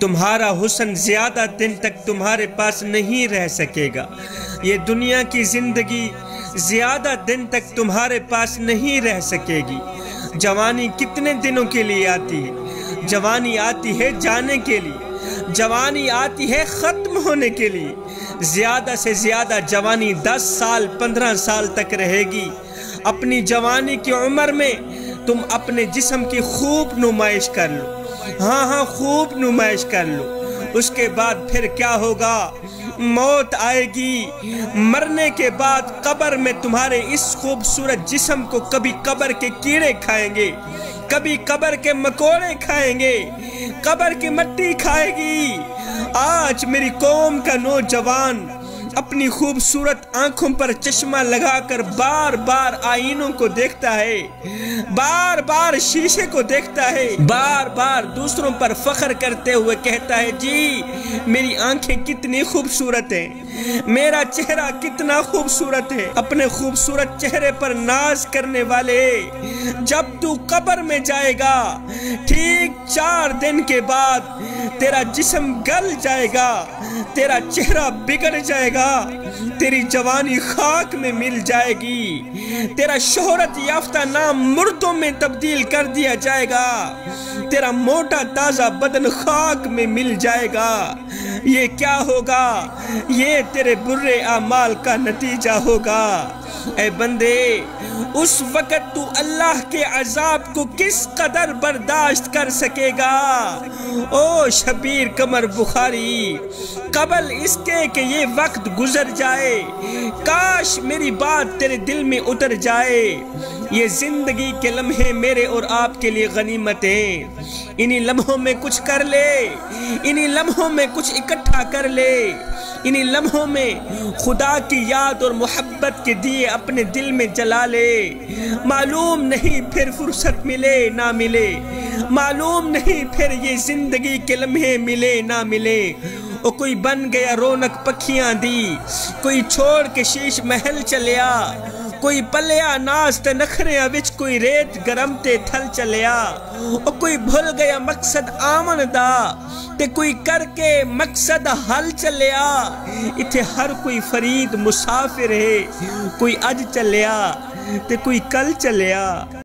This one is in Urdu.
تمہارا حسن زیادہ دن تک تمہارے پاس نہیں رہ سکے گا۔ یہ دنیا کی زندگی زیادہ دن تک تمہارے پاس نہیں رہ سکے گی۔ جوانی کتنے دنوں کے لیے آتی ہے؟ جوانی آتی ہے جانے کے لیے، جوانی آتی ہے ختم ہونے کے لیے۔ زیادہ سے زیادہ جوانی 10 سال 15 سال تک رہے گی۔ اپنی جوانی کی عمر میں تم اپنے جسم کی خوب نمائش کر لو، ہاں خوب نمائش کر لو۔ اس کے بعد پھر کیا ہوگا؟ موت آئے گی۔ مرنے کے بعد قبر میں تمہارے اس خوبصورت جسم کو کبھی قبر کے کیڑے کھائیں گے، کبھی قبر کے مکوڑے کھائیں گے، قبر کی مٹی کھائے گی۔ آج میری قوم کا نوجوان اپنی خوبصورت آنکھوں پر چشمہ لگا کر بار بار آئینوں کو دیکھتا ہے، بار بار شیشے کو دیکھتا ہے، بار بار دوسروں پر فخر کرتے ہوئے کہتا ہے جی میری آنکھیں کتنی خوبصورت ہیں، میرا چہرہ کتنا خوبصورت ہے۔ اپنے خوبصورت چہرے پر ناز کرنے والے، جب تو قبر میں جائے گا ٹھیک 4 دن کے بعد تیرا جسم گل جائے گا، تیرا چہرہ بگڑ جائے گا، تیری جوانی خاک میں مل جائے گی، تیرا شہرت یافتہ نام مردوں میں تبدیل کر دیا جائے گا، تیرا موٹا تازہ بدن خاک میں مل جائے گا۔ یہ کیا ہوگا؟ یہ تیرے برے اعمال کا نتیجہ ہوگا۔ اے بندے، اس وقت تو اللہ کے عذاب کو کس قدر برداشت کر سکے گا؟ او شبیر قمر بخاری، قبل اس کے کہ یہ وقت گزر جائے کاش میری بات تیرے دل میں اتر جائے۔ یہ زندگی کے لمحے میرے اور آپ کے لیے غنیمت ہیں۔ انہی لمحوں میں کچھ کر لے، انہی لمحوں میں کچھ اکٹھا کر لے، انہی لمحوں میں خدا کی یاد اور محبت کے دیے اپنے دل میں جلا لے۔ معلوم نہیں پھر فرصت ملے نہ ملے، معلوم نہیں پھر یہ زندگی کے لمحے ملے نہ ملے۔ اور کوئی بن گیا رونق پکھیاں دی، کوئی چھوڑ کے شیش محل چلیا، کوئی پلیا ناز تے نخریاں وچ کوئی ریت گرم تے تھل چلیا، اور کوئی بھول گیا مقصد آمن دا تے کوئی کر کے مقصد حل چلیا۔ اتھے ہر کوئی فرید مسافر ہے، کوئی اج چلیا تے کوئی کل چلیا۔